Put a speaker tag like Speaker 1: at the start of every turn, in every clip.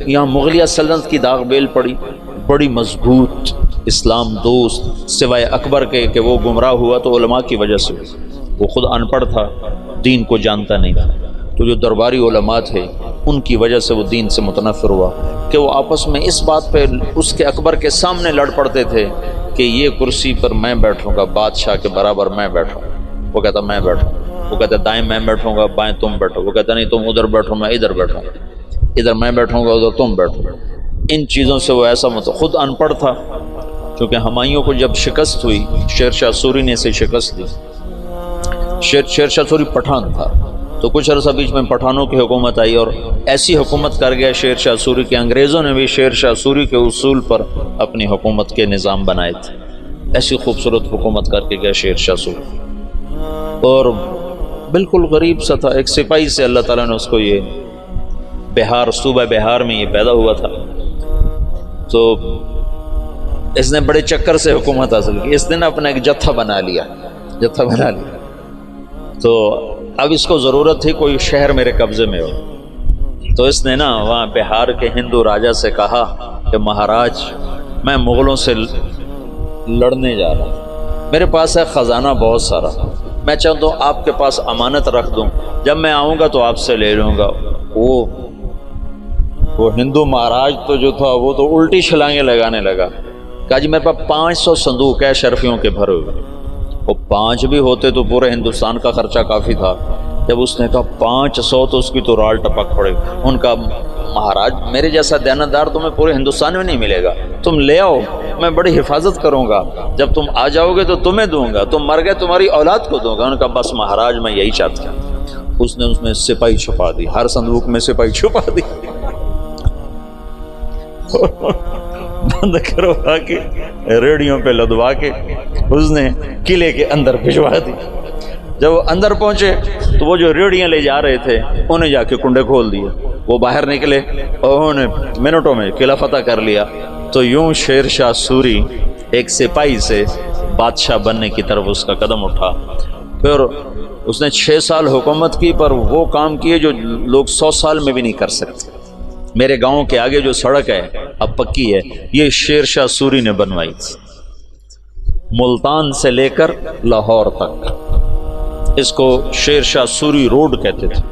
Speaker 1: یہاں مغلیہ سلطنت کی داغ بیل پڑی، بڑی مضبوط اسلام دوست، سوائے اکبر کے کہ وہ گمراہ ہوا تو علماء کی وجہ سے، وہ خود ان پڑھ تھا، دین کو جانتا نہیں تھا، تو جو درباری علماء تھے ان کی وجہ سے وہ دین سے متنفر ہوا کہ وہ آپس میں اس بات پہ اس کے اکبر کے سامنے لڑ پڑتے تھے کہ یہ کرسی پر میں بیٹھوں گا، بادشاہ کے برابر میں بیٹھوں، وہ کہتا میں بیٹھوں، وہ کہتا دائیں میں بیٹھوں گا، بائیں تم بیٹھو، وہ کہتا نہیں تم ادھر بیٹھو میں ادھر بیٹھوں، ادھر میں بیٹھوں گا ادھر تم بیٹھو۔ ان چیزوں سے وہ ایسا خود ان پڑھ تھا، کیونکہ ہمایوں کو جب شکست ہوئی، شیر شاہ سوری نے اسے شکست دی، شیر شاہ سوری پٹھان تھا، تو کچھ عرصہ بیچ میں پٹھانوں کی حکومت آئی اور ایسی حکومت کر گیا شیر شاہ سوری کہ انگریزوں نے بھی شیر شاہ سوری کے اصول پر اپنی حکومت کے نظام بنائے تھے۔ ایسی خوبصورت حکومت کر کے گیا شیر شاہ سوری، اور بالکل غریب سا تھا، ایک سپاہی سے اللہ تعالیٰ نے اس کو یہ بہار، صوبہ بہار میں یہ پیدا ہوا تھا، تو اس نے بڑے چکر سے حکومت حاصل کی، اس نے اپنا ایک جتھا بنا لیا، تو اب اس کو ضرورت تھی کوئی شہر میرے قبضے میں ہو، تو اس نے وہاں بہار کے ہندو راجا سے کہا کہ مہاراج میں مغلوں سے لڑنے جا رہا ہوں، میرے پاس ہے خزانہ بہت سارا، میں چاہتا ہوں آپ کے پاس امانت رکھ دوں، جب میں آؤں گا تو آپ سے لے لوں گا۔ وہ ہندو مہاراج تو جو تھا وہ تو الٹی چھلانگیں لگانے لگا، کہا جی میرے پاس 500 صندوق ہے شرفیوں کے بھرے ہوئے، وہ 5 بھی ہوتے تو پورے ہندوستان کا خرچہ کافی تھا، جب اس نے کہا 500 تو اس کی تو رال ٹپک پڑے، ان کا مہاراج میرے جیسا دیانتدار تمہیں پورے ہندوستان میں نہیں ملے گا، تم لے آؤ میں بڑی حفاظت کروں گا، جب تم آ جاؤ گے تو تمہیں دوں گا، تم مر گئے تمہاری اولاد کو دوں گا۔ ان کا بس مہاراج میں یہی چاہتا ہوں۔ اس نے اس میں سپاہی چھپا دی، ہر صندوق میں سپاہی چھپا دی، بند کروا کے ریڑیوں پہ لدوا کے اس نے قلعے کے اندر بھجوا دی۔ جب وہ اندر پہنچے تو وہ جو ریڑیاں لے جا رہے تھے انہیں جا کے کنڈے کھول دیے، وہ باہر نکلے اور انہوں نے منٹوں میں قلعہ فتح کر لیا۔ تو یوں شیر شاہ سوری ایک سپاہی سے بادشاہ بننے کی طرف اس کا قدم اٹھا۔ پھر اس نے 6 سال حکومت کی، پر وہ کام کیے جو لوگ 100 سال میں بھی نہیں کر سکتے۔ میرے گاؤں کے آگے جو سڑک ہے اب پکی ہے، یہ شیر شاہ سوری نے بنوائی تھی، ملتان سے لے کر لاہور تک، اس کو شیر شاہ سوری روڈ کہتے تھے۔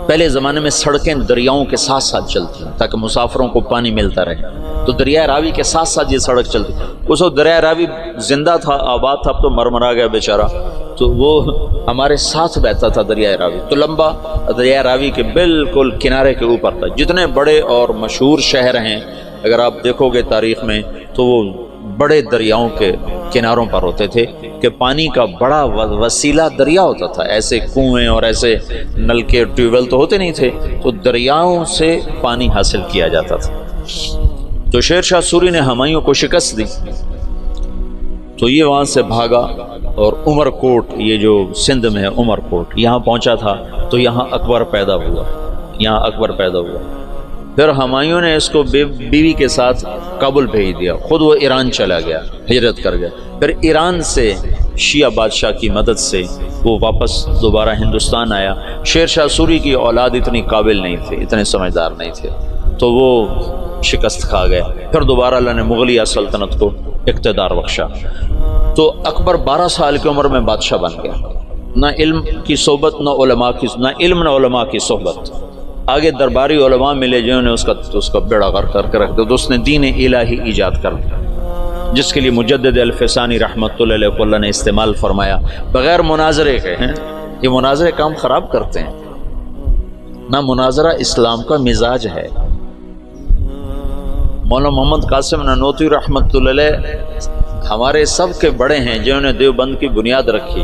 Speaker 1: پہلے زمانے میں سڑکیں دریاؤں کے ساتھ ساتھ چلتی ہیں تاکہ مسافروں کو پانی ملتا رہے، تو دریائے راوی کے ساتھ ساتھ یہ سڑک چلتی۔ اس وقت دریائے راوی زندہ تھا، آباد تھا، اب تو مرمرا گیا بیچارہ، تو وہ ہمارے ساتھ بہتا تھا دریائے راوی، تو لمبا دریائے راوی کے بالکل کنارے کے اوپر تھا۔ جتنے بڑے اور مشہور شہر ہیں اگر آپ دیکھو گے تاریخ میں تو وہ بڑے دریاؤں کے کناروں پر ہوتے تھے کہ پانی کا بڑا وسیلہ دریا ہوتا تھا، ایسے کنویں اور ایسے نلکے ٹیوب ویل تو ہوتے نہیں تھے، تو دریاؤں سے پانی حاصل کیا جاتا تھا۔ تو شیر شاہ سوری نے ہمایوں کو شکست دی، تو یہ وہاں سے بھاگا اور عمر کوٹ، یہ جو سندھ میں ہے عمر کوٹ، یہاں پہنچا تھا، تو یہاں اکبر پیدا ہوا۔ پھر ہمایوں نے اس کو بیوی کے ساتھ کابل بھیج دیا، خود وہ ایران چلا گیا، ہجرت کر گیا۔ پھر ایران سے شیعہ بادشاہ کی مدد سے وہ واپس دوبارہ ہندوستان آیا۔ شیر شاہ سوری کی اولاد اتنی قابل نہیں تھے، اتنے سمجھدار نہیں تھے، تو وہ شکست کھا گئے۔ پھر دوبارہ اللہ نے مغلیہ سلطنت کو اقتدار بخشا، تو اکبر 12 سال کی عمر میں بادشاہ بن گیا، نہ علم کی صحبت، نہ علماء کی صحبت۔ آگے درباری علماء ملے جنہوں نے اس کا بیڑا غرق کر کے رکھ دیا، تو اس نے دین الہی ایجاد کر دیا، جس کے لیے مجدد الفسانی رحمۃ اللہ علیہ کو اللہ نے استعمال فرمایا، بغیر مناظرے کے ہیں۔ یہ مناظرے کام خراب کرتے ہیں، نہ مناظرہ اسلام کا مزاج ہے۔ مولانا محمد قاسم نانوتوی رحمۃ اللہ علیہ ہمارے سب کے بڑے ہیں جنہوں نے دیوبند کی بنیاد رکھی،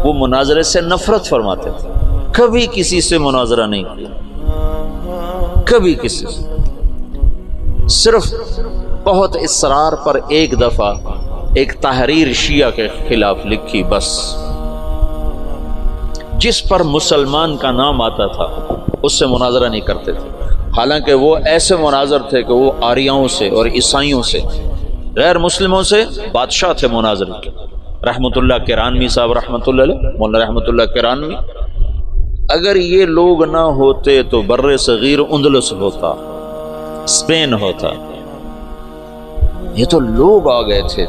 Speaker 1: وہ مناظرے سے نفرت فرماتے تھے، کبھی کسی سے مناظرہ نہیں کیا، کبھی کسی سے، صرف بہت اصرار پر ایک دفعہ ایک تحریر شیعہ کے خلاف لکھی، بس جس پر مسلمان کا نام آتا تھا اس سے مناظرہ نہیں کرتے تھے، حالانکہ وہ ایسے مناظر تھے کہ وہ آریاؤں سے اور عیسائیوں سے، غیر مسلموں سے بادشاہ تھے مناظر کے۔ رحمۃ اللہ کرانوی صاحب رحمۃ اللہ علیہ، مولانا رحمۃ اللہ کرانوی اگر یہ لوگ نہ ہوتے تو بر صغیر اندلس ہوتا، اسپین ہوتا۔ یہ تو لوگ آ گئے تھے۔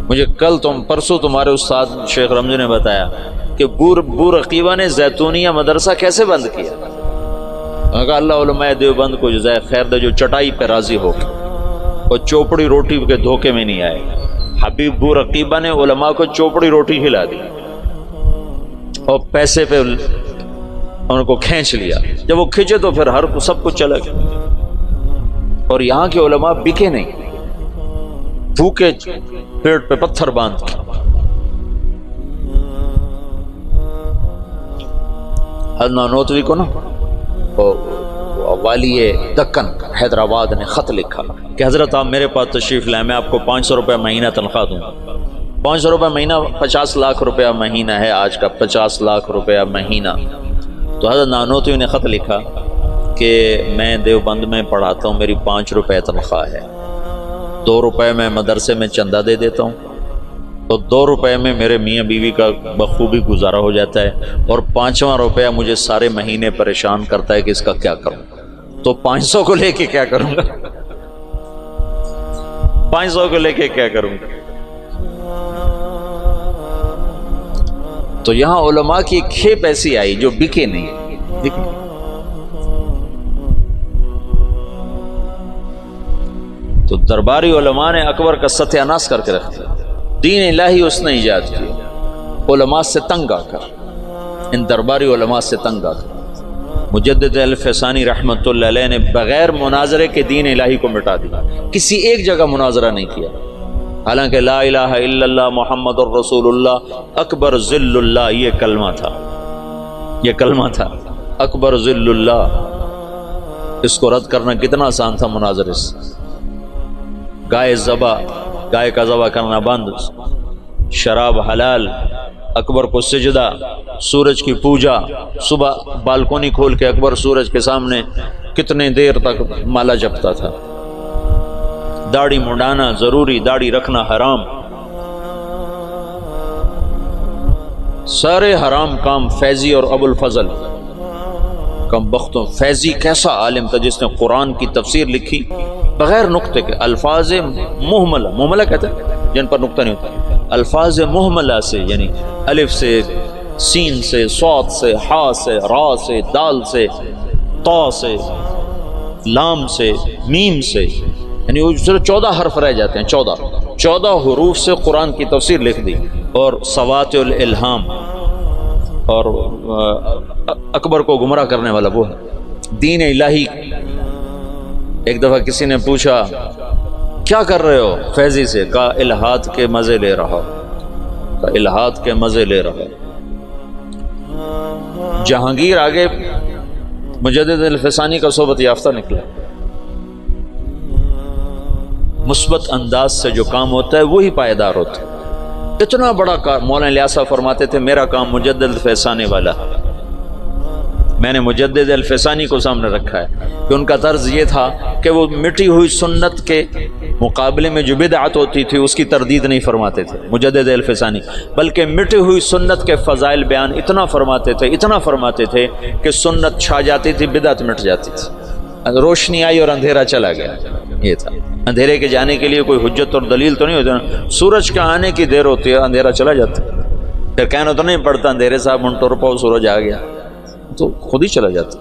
Speaker 1: مجھے کل پرسوں تمہارے استاد شیخ رمضی نے بتایا کہ بورقیبہ نے زیتونیہ مدرسہ کیسے بند کیا۔ میں کہا اللہ علماء دیوبند کو جزائے خیر دے، جو چٹائی پہ راضی ہو کے اور چوپڑی روٹی کے دھوکے میں نہیں آئے۔ حبیب بورقیبہ نے علماء کو چوپڑی روٹی کھلا دی اور پیسے پہ ان کو کھینچ لیا۔ جب وہ کھینچے تو پھر ہر سب کچھ چلا گیا، اور یہاں کے علماء بکے نہیں، بھوکے پیٹ پہ پتھر باندھ کے۔ حضرت نانوتوی کو نا والی دکن حیدرآباد نے خط لکھا کہ حضرت آپ میرے پاس تشریف لائیں، میں آپ کو 500 روپے مہینہ تنخواہ دوں گا۔ 500 روپے مہینہ 50 لاکھ روپیہ مہینہ ہے آج کا، 50 لاکھ روپیہ مہینہ۔ تو حضرت نانوتوی نے خط لکھا کہ میں دیوبند میں پڑھاتا ہوں، میری 5 روپے تنخواہ ہے، 2 روپے میں مدرسے میں چندہ دے دیتا ہوں، تو 2 روپے میں میرے میاں بیوی کا بخوبی گزارا ہو جاتا ہے، اور 5واں روپیہ مجھے سارے مہینے پریشان کرتا ہے کہ اس کا کیا کروں۔ تو 500 کو لے کے کیا کروں گا؟ 500 کو لے کے کیا کروں گا؟ تو یہاں علماء کی ایک کھیپ ایسی آئی جو بکے نہیں۔ تو درباری علماء نے اکبر کا ستیہ ناش کر کے رکھ دیا۔ دین الہی اس نے ایجاد کیا علماء سے تنگ آ کر، ان درباری علماء سے تنگ آ کر۔ مجدد الفسانی رحمۃ اللہ علیہ نے بغیر مناظرے کے دین الہی کو مٹا دیا، کسی ایک جگہ مناظرہ نہیں کیا، حالانکہ لا الہ الا اللہ محمد الرسول اللہ اکبر ذل اللہ یہ کلمہ تھا، یہ کلمہ تھا اکبر ذل اللہ۔ اس کو رد کرنا کتنا آسان تھا مناظرے سے۔ گائے کا ذبح کرنا بند، شراب حلال، اکبر کو سجدہ، سورج کی پوجا، صبح بالکونی کھول کے اکبر سورج کے سامنے کتنے دیر تک مالا جپتا تھا۔ داڑھی منڈانا ضروری، داڑھی رکھنا حرام، سارے حرام کام فیضی اور ابو الفضل کم بختوں۔ فیضی کیسا عالم تھا جس نے قرآن کی تفسیر لکھی بغیر نقطے کے، الفاظ محملہ، محملہ کہتے ہیں جن پر نقطہ نہیں ہوتا، الفاظ محملہ سے، یعنی الف سے، سین سے، صاد سے، ہا سے، را سے، دال سے، تا سے، لام سے، میم سے، یعنی وہ صرف 14 حرف رہ جاتے ہیں، 14 حروف سے قرآن کی تفسیر لکھ دی، اور سوات الالہام، اور اکبر کو گمراہ کرنے والا وہ ہے دین الہی۔ ایک دفعہ کسی نے پوچھا کیا کر رہے ہو فیضی سے، کہا الہات کے مزے لے رہا، کہا الہات کے مزے لے رہا۔ جہانگیر آگے مجدد الفسانی کا صحبت یافتہ نکلا۔ مثبت انداز سے جو کام ہوتا ہے وہی پائیدار ہوتا ہے۔ اتنا بڑا کام مولانا الیاس فرماتے تھے میرا کام مجدد الفسانی والا، میں نے مجدد الفسانی کو سامنے رکھا ہے کہ ان کا طرز یہ تھا کہ وہ مٹی ہوئی سنت کے مقابلے میں جو بدعت ہوتی تھی اس کی تردید نہیں فرماتے تھے مجدد الفسانی، بلکہ مٹی ہوئی سنت کے فضائل بیان اتنا فرماتے تھے کہ سنت چھا جاتی تھی، بدعت مٹ جاتی تھی، روشنی آئی اور اندھیرا چلا گیا۔ یہ تھا اندھیرے کے جانے کے لیے کوئی حجت اور دلیل تو نہیں ہوتی نا، سورج کے آنے کی دیر ہوتی ہے اندھیرا چلا جاتا ہے، پھر کہنا تو نہیں پڑتا اندھیرے صاحب منٹو رپاؤ سورج آ گیا، تو خود ہی چلا جاتا۔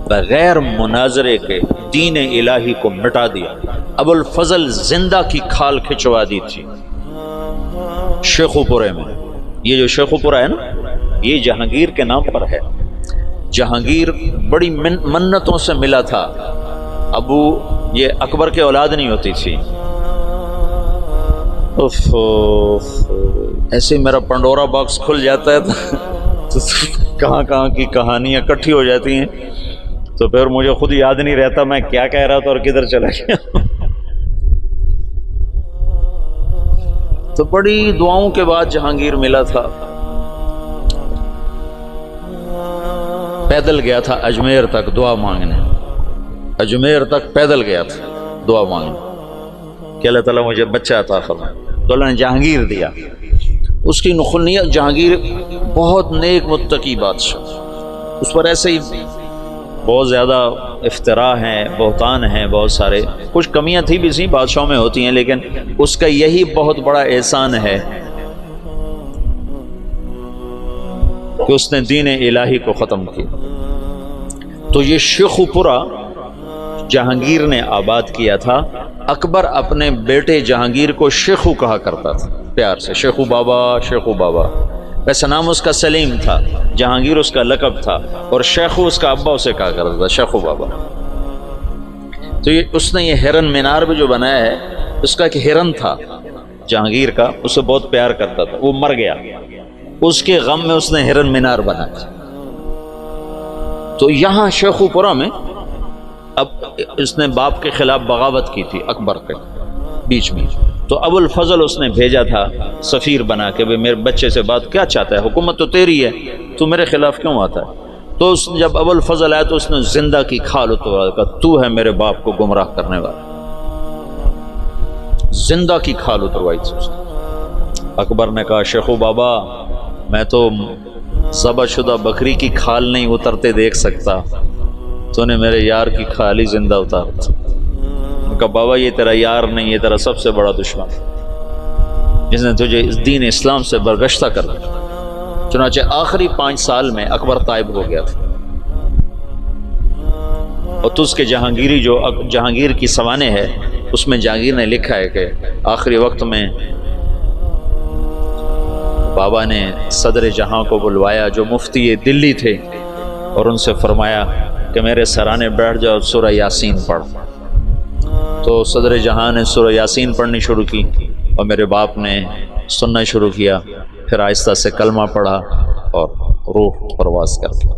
Speaker 1: بغیر مناظرے کے دین الہی کو مٹا دیا۔ ابو الفضل زندہ کی کھال کھچوا دی تھی شیخو پورے میں۔ یہ جو شیخو پورہ ہے نا، یہ جہانگیر کے نام پر ہے۔ جہانگیر بڑی منتوں سے ملا تھا، یہ اکبر کے اولاد نہیں ہوتی تھی۔ ایسے میرا پنڈورا باکس کھل جاتا ہے تو کہاں کی کہانیاں اکٹھی ہو جاتی ہیں، تو پھر مجھے خود یاد نہیں رہتا میں کیا کہہ رہا تھا اور کدھر چلا گیا۔ تو بڑی دعاؤں کے بعد جہانگیر ملا تھا، پیدل گیا تھا اجمیر تک دعا مانگنے، اجمیر تک پیدل گیا تھا دعا مانگنے کہ اللہ تعالیٰ مجھے بچہ عطا فرمائے، تو اللہ نے جہانگیر دیا۔ اس کی نخلیت جہانگیر بہت نیک متقی بادشاہ، اس پر ایسے ہی بہت زیادہ افتراء ہیں، بہتان ہیں، بہت سارے، کچھ کمیاں تھی بھی سی بادشاہوں میں ہوتی ہیں، لیکن اس کا یہی بہت بڑا احسان ہے کہ اس نے دین الہی کو ختم کیا۔ تو یہ شیخو پورہ جہانگیر نے آباد کیا تھا۔ اکبر اپنے بیٹے جہانگیر کو شیخو کہا کرتا تھا پیار سے، شیخو بابا، شیخو بابا۔ ویسے نام اس کا سلیم تھا، جہانگیر اس کا لقب تھا، اور شیخو اس کا ابا اسے کہا کرتا تھا، شیخو بابا۔ تو اس نے یہ ہرن مینار بھی جو بنایا ہے، اس کا ایک ہرن تھا جہانگیر کا، اسے بہت پیار کرتا تھا، وہ مر گیا، اس کے غم میں اس نے ہرن مینار بنایا۔ تو یہاں شیخو پورہ میں اب اس نے باپ کے خلاف بغاوت کی تھی اکبر کے بیچ میں، تو ابو الفضل اس نے بھیجا تھا سفیر بنا کے، میرے بچے سے بات کیا چاہتا ہے، حکومت تو تیری ہے، تو میرے خلاف کیوں آتا ہے؟ تو جب ابو الفضل آیا تو اس نے زندہ کی کھال اتروا، کہا تو ہے میرے باپ کو گمراہ کرنے والا، زندہ کی کھال اتروائی تھی اس نے۔ اکبر نے کہا شیخو بابا میں تو ذبح شدہ بکری کی کھال نہیں اترتے دیکھ سکتا، تو نے میرے یار کی کھال ہی زندہ اتار دی۔ کہا بابا یہ تیرا یار نہیں، یہ تیرا سب سے بڑا دشمن، جس نے تجھے اس دین اسلام سے برگشتہ کر دیا۔ چنانچہ آخری 5 سال میں اکبر طائب ہو گیا تھا، اور تو اس کے جہانگیری جو جہانگیر کی سوانح ہے، اس میں جہانگیر نے لکھا ہے کہ آخری وقت میں بابا نے صدر جہاں کو بلوایا جو مفتی دلی تھے، اور ان سے فرمایا کہ میرے سرانے بیٹھ جاؤ، سورہ یاسین پڑھ۔ تو صدر جہاں نے سورہ یاسین پڑھنی شروع کی، اور میرے باپ نے سننا شروع کیا، پھر آہستہ سے کلمہ پڑھا اور روح پرواز کر گیا۔